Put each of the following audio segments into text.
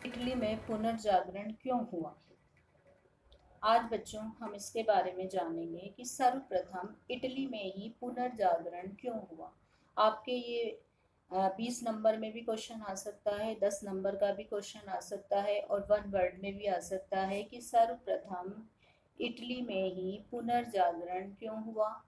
Italy में पुनर्जागरण क्यों हुआ? आज बच्चों हम इसके बारे में जानेंगे कि सर्वप्रथम इटली में ही पुनर्जागरण क्यों हुआ। आपके ये 20 नंबर में भी क्वेश्चन आ सकता है, 10 नंबर का भी क्वेश्चन आ सकता है और 1 वर्ड में भी आ सकता है कि सर्वप्रथम इटली में ही पुनर्जागरण क्यों हुआ।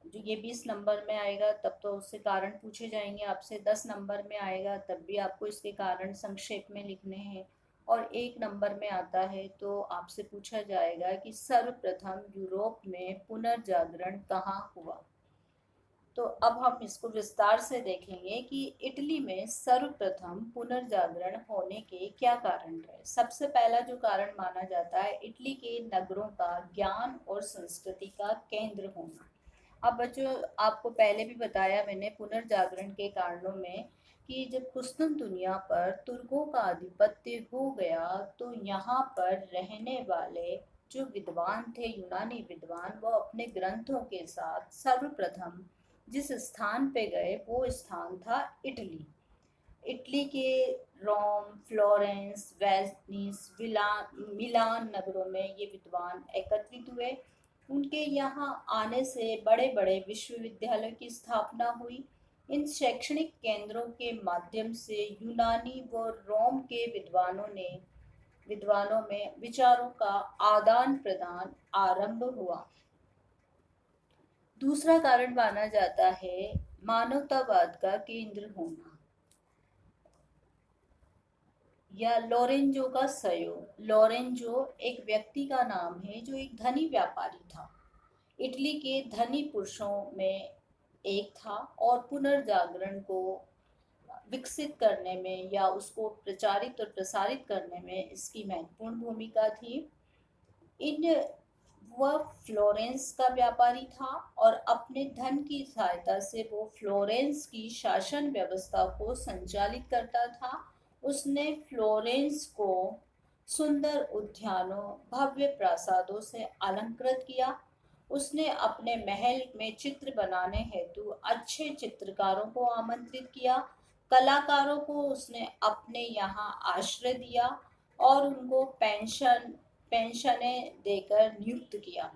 जो ये 20 नंबर में आएगा तब तो उससे कारण पूछे जाएंगे आपसे, 10 नंबर में आएगा तब भी आपको इसके कारण संक्षेप में लिखने हैं, और 1 नंबर में आता है तो आपसे पूछा जाएगा कि सर्वप्रथम यूरोप में पुनर्जागरण कहाँ हुआ। तो अब हम इसको विस्तार से देखेंगे कि इटली में सर्वप्रथम पुनर्जागरण होने के क्या कारण रहे। सबसे पहला जो कारण माना जाता है इटली के नगरों का ज्ञान और संस्कृति का केंद्र होना। अब बच्चों आपको पहले भी बताया मैंने पुनर्जागरण के कारणों में कि जब कुस्तुनतुनिया पर तुर्कों का आधिपत्य हो गया तो यहाँ पर रहने वाले जो विद्वान थे, यूनानी विद्वान, वो अपने ग्रंथों के साथ सर्वप्रथम जिस स्थान पे गए वो स्थान था इटली। इटली के रोम, फ्लोरेंस, वेनिस, मिलान नगरों में ये विद्वान एकत्रित हुए। उनके यहाँ आने से बड़े बड़े विश्वविद्यालयों की स्थापना हुई। इन शैक्षणिक केंद्रों के माध्यम से यूनानी व रोम के विद्वानों में विचारों का आदान प्रदान आरंभ हुआ। दूसरा कारण माना जाता है मानवतावाद का केंद्र होना या लोरेंजो का सहयोग। लोरेंजो एक व्यक्ति का नाम है जो एक धनी व्यापारी था, इटली के धनी पुरुषों में एक था और पुनर्जागरण को विकसित करने में या उसको प्रचारित और प्रसारित करने में इसकी महत्वपूर्ण भूमिका थी। इन वह फ्लोरेंस का व्यापारी था और अपने धन की सहायता से वो फ्लोरेंस की शासन व्यवस्था को संचालित करता था। उसने फ्लोरेंस को सुंदर उद्यानों, भव्य प्रासादों से अलंकृत किया। उसने अपने महल में चित्र बनाने हेतु अच्छे चित्रकारों को आमंत्रित किया। कलाकारों को उसने अपने यहाँ आश्रय दिया और उनको पेंशनें देकर नियुक्त किया।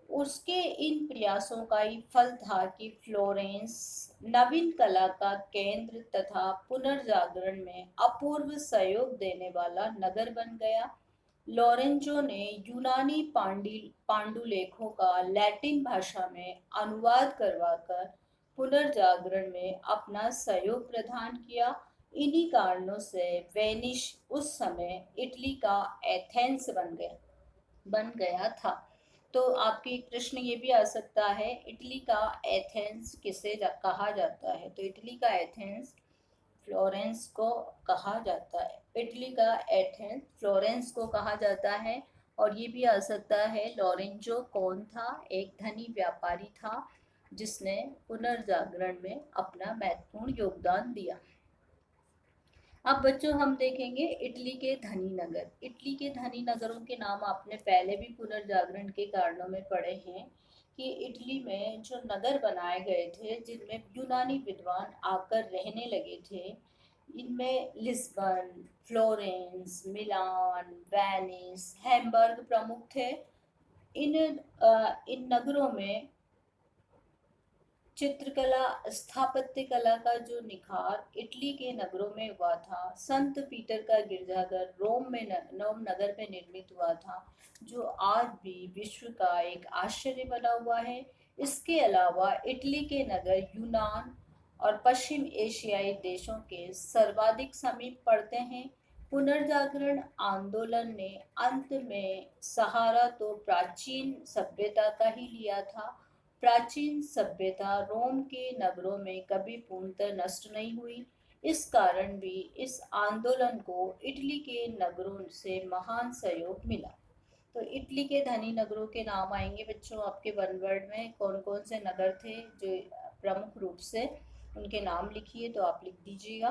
उसके इन प्रयासों का ही फल था कि फ्लोरेंस नवीन कला का केंद्र तथा पुनर्जागरण में अपूर्व सहयोग देने वाला नगर बन गया। लोरेंजो ने यूनानी पांडुलेखों का लैटिन भाषा में अनुवाद करवाकर पुनर्जागरण में अपना सहयोग प्रदान किया। इन्हीं कारणों से वेनिस उस समय इटली का एथेंस बन गया था। तो आपके प्रश्न ये भी आ सकता है इटली का एथेंस कहा जाता है, तो इटली का एथेंस फ्लोरेंस को कहा जाता है। इटली का एथेंस फ्लोरेंस को कहा जाता है। और ये भी आ सकता है लोरेंजो कौन था, एक धनी व्यापारी था जिसने पुनर्जागरण में अपना महत्वपूर्ण योगदान दिया। अब बच्चों हम देखेंगे इटली के धनी नगर। इटली के धनी नगरों के नाम आपने पहले भी पुनर्जागरण के कारणों में पढ़े हैं कि इटली में जो नगर बनाए गए थे जिनमें यूनानी विद्वान आकर रहने लगे थे, इनमें लिस्बन, फ्लोरेंस, मिलान, वेनिस, हैम्बर्ग प्रमुख थे। इन नगरों में चित्रकला, स्थापत्य कला का जो निखार इटली के नगरों में हुआ था। संत पीटर का गिरजाघर रोम नगर में निर्मित हुआ था, जो आज भी विश्व का एक आश्चर्य बना हुआ है। इसके अलावा इटली के नगर यूनान और पश्चिम एशियाई देशों के सर्वाधिक समीप पड़ते हैं। पुनर्जागरण आंदोलन ने अंत में सहारा तो प्राचीन सभ्यता का ही लिया था। प्राचीन सभ्यता रोम के नगरों में कभी पूर्णतः नष्ट नहीं हुई। इस कारण भी इस आंदोलन को इटली के नगरों से महान सहयोग मिला। तो इटली के धनी नगरों के नाम आएंगे बच्चों आपके 1 वर्ड में। कौन कौन से नगर थे जो प्रमुख रूप से, उनके नाम लिखिए तो आप लिख दीजिएगा।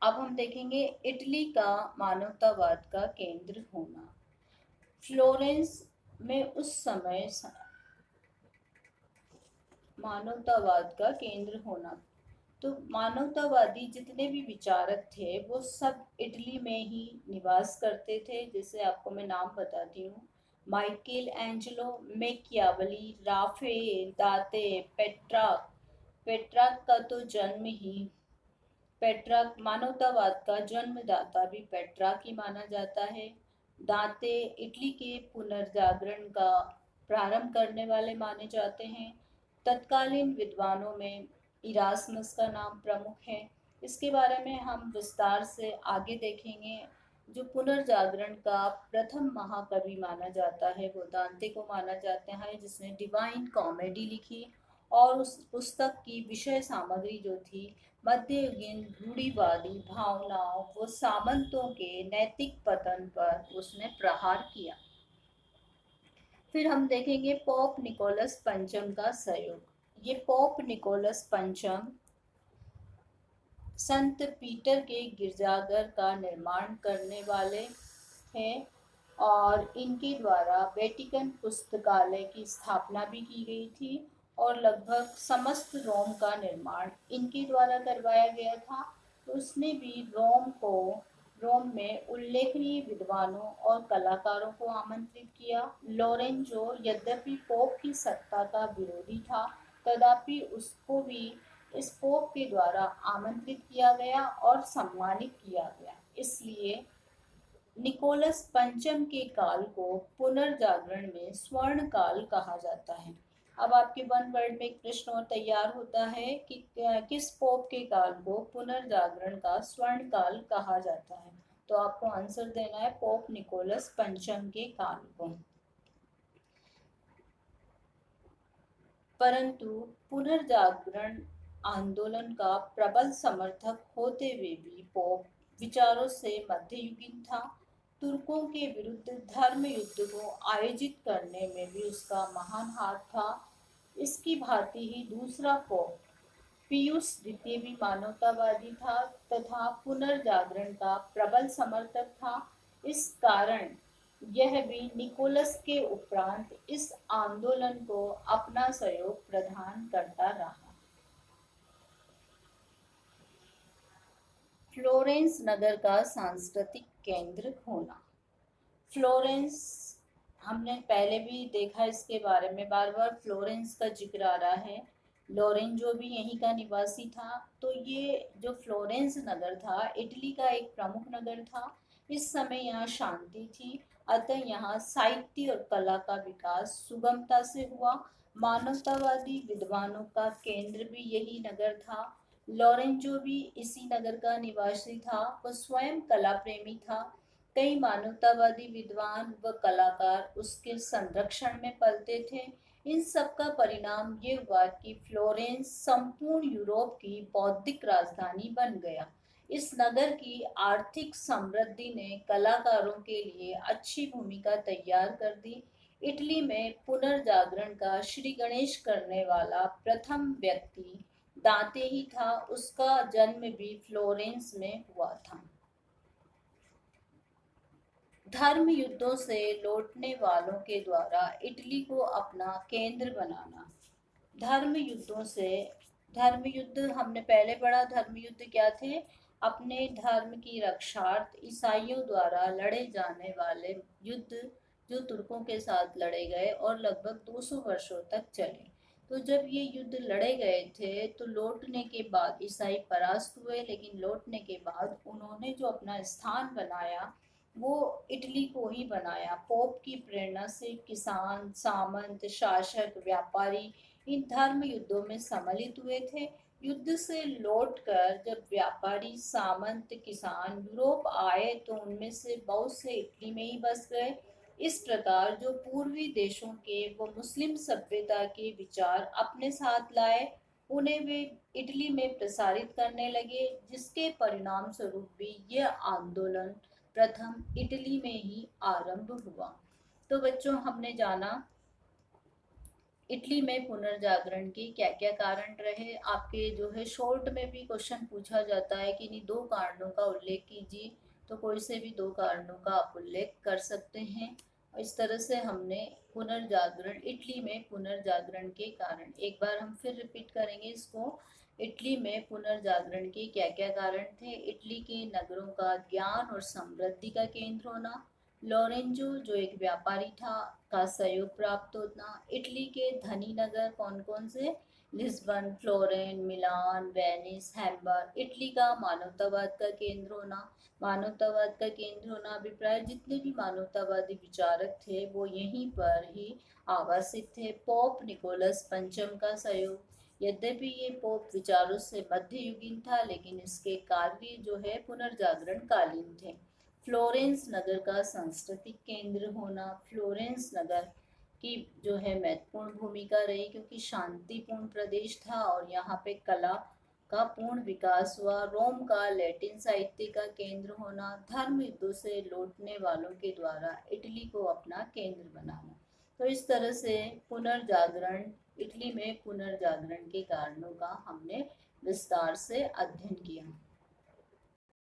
अब हम देखेंगे इटली का मानवतावाद का केंद्र होना। फ्लोरेंस में उस समय मानवतावाद का केंद्र होना। तो मानवतावादी जितने भी विचारक थे वो सब इटली में ही निवास करते थे। जैसे आपको मैं नाम बताती हूँ, माइकल एंजेलो, मैकियावली, राफेल, दाते, पेट्राक। पेट्राक का तो जन्म ही, पेट्राक मानवतावाद का जन्मदाता भी पेट्राक ही माना जाता है। दांते इटली के पुनर्जागरण का प्रारंभ करने वाले माने जाते हैं। तत्कालीन विद्वानों में इरास्मस का नाम प्रमुख है। इसके बारे में हम विस्तार से आगे देखेंगे। जो पुनर्जागरण का प्रथम महाकवि माना जाता है वो दांते को माना जाता है, जिसने डिवाइन कॉमेडी लिखी। और उस पुस्तक की विषय सामग्री जो थी, मध्ययुगीन रूढ़िवादी भावनाओं व सामंतों के नैतिक पतन पर उसने प्रहार किया। फिर हम देखेंगे पोप निकोलस पंचम का सहयोग। ये पोप निकोलस पंचम संत पीटर के गिरजाघर का निर्माण करने वाले हैं और इनके द्वारा वेटिकन पुस्तकालय की स्थापना भी की गई थी और लगभग समस्त रोम का निर्माण इनके द्वारा करवाया गया था। तो उसने भी रोम में उल्लेखनीय विद्वानों और कलाकारों को आमंत्रित किया। लोरेंजो यद्यपि पोप की सत्ता का विरोधी था, तथापि उसको भी इस पोप के द्वारा आमंत्रित किया गया और सम्मानित किया गया। इसलिए निकोलस पंचम के काल को पुनर्जागरण में स्वर्ण काल कहा जाता है। अब आपके वन वर्ड में एक प्रश्न और तैयार होता है कि किस पोप के काल को पुनर्जागरण का स्वर्ण काल कहा जाता है। तो आपको आंसर देना है पोप निकोलस पंचम के काल को। परंतु पुनर्जागरण आंदोलन का प्रबल समर्थक होते हुए भी पोप विचारों से मध्ययुगीन था। तुर्कों के विरुद्ध धर्म युद्ध को आयोजित करने में भी उसका महान हाथ था। इसकी भांति ही दूसरा पोप पियूस द्वितीय भी मानवतावादी था तथा पुनर्जागरण का प्रबल समर्थक था। इस कारण यह भी निकोलस के उपरांत इस आंदोलन को अपना सहयोग प्रदान करता रहा। फ्लोरेंस नगर का सांस्कृतिक केंद्र होना। फ्लोरेंस हमने पहले भी देखा, इसके बारे में बार बार फ्लोरेंस का जिक्र आ रहा है। लोरेंजो भी यहीं का निवासी था। तो ये जो फ्लोरेंस नगर था इटली का एक प्रमुख नगर था। इस समय यहाँ शांति थी, अतः यहाँ साहित्य और कला का विकास सुगमता से हुआ। मानवतावादी विद्वानों का केंद्र भी यही नगर था। लोरेंजो भी इसी नगर का निवासी था। वह स्वयं कला प्रेमी था। कई मानवतावादी विद्वान व कलाकार उसके संरक्षण में पलते थे। इन सब का परिणाम ये हुआ कि फ्लोरेंस संपूर्ण यूरोप की बौद्धिक राजधानी बन गया। इस नगर की आर्थिक समृद्धि ने कलाकारों के लिए अच्छी भूमिका तैयार कर दी। इटली में पुनर्जागरण का श्री गणेश करने वाला प्रथम व्यक्ति दांते ही था। उसका जन्म भी फ्लोरेंस में हुआ था। धर्म युद्धों से लौटने वालों के द्वारा इटली को अपना केंद्र बनाना। धर्म युद्धों से, धर्म युद्ध हमने पहले पढ़ा। धर्म युद्ध क्या थे? अपने धर्म की रक्षार्थ ईसाइयों द्वारा लड़े जाने वाले युद्ध जो तुर्कों के साथ लड़े गए और लगभग 200 वर्षों तक चले। तो जब ये युद्ध लड़े गए थे तो लौटने के बाद ईसाई परास्त हुए, लेकिन लौटने के बाद उन्होंने जो अपना स्थान बनाया वो इटली को ही बनाया। पोप की प्रेरणा से किसान, सामंत, शासक, व्यापारी इन धर्म युद्धों में सम्मिलित हुए थे। युद्ध से लौटकर जब व्यापारी, सामंत, किसान यूरोप आए तो उनमें से बहुत से इटली में ही बस गए। इस प्रकार जो पूर्वी देशों के वो मुस्लिम सभ्यता के विचार अपने साथ लाए, उन्हें वे इटली में प्रसारित करने लगे, जिसके परिणाम स्वरूप भी यह आंदोलन प्रथम इटली में ही आरंभ हुआ। तो बच्चों, हमने जाना इटली में पुनर्जागरण के क्या क्या कारण रहे। आपके जो है शॉर्ट में भी क्वेश्चन पूछा जाता है कि नहीं 2 कारणों का उल्लेख कीजिए, तो कोई से भी 2 कारणों का आप उल्लेख कर सकते हैं। और इस तरह से हमने पुनर्जागरण, इटली में पुनर्जागरण के कारण, एक बार हम फिर रिपीट करेंगे इसको इटली में पुनर्जागरण के क्या क्या कारण थे? इटली के नगरों का ज्ञान और समृद्धि का केंद्र होना, लोरेंजो जो एक व्यापारी था का सहयोग प्राप्त होना, इटली के धनी नगर कौन कौन से? लिस्बन, फ्लोरेन, मिलान, वेनिस, हैम्बर्ग। इटली का मानवतावाद का केंद्र होना, मानवतावाद का केंद्र होना अभिप्राय जितने भी मानवतावादी विचारक थे वो यहीं पर ही आवासित थे। पोप निकोलस पंचम का सहयोग, यद्यपि ये पोप विचारों से मध्ययुगीन था लेकिन इसके कार्य जो है पुनर्जागरण कालीन थे। फ्लोरेंस नगर का सांस्कृतिक केंद्र होना, फ्लोरेंस नगर की जो है महत्वपूर्ण भूमिका रही क्योंकि शांतिपूर्ण प्रदेश था और यहाँ पे कला का पूर्ण विकास हुआ। रोम का लैटिन साहित्य का केंद्र होना, धर्म युद्धों से लौटने वालों के द्वारा इटली को अपना केंद्र बनाना। तो इस तरह से पुनर्जागरण, इटली में पुनर्जागरण के कारणों का हमने विस्तार से अध्ययन किया।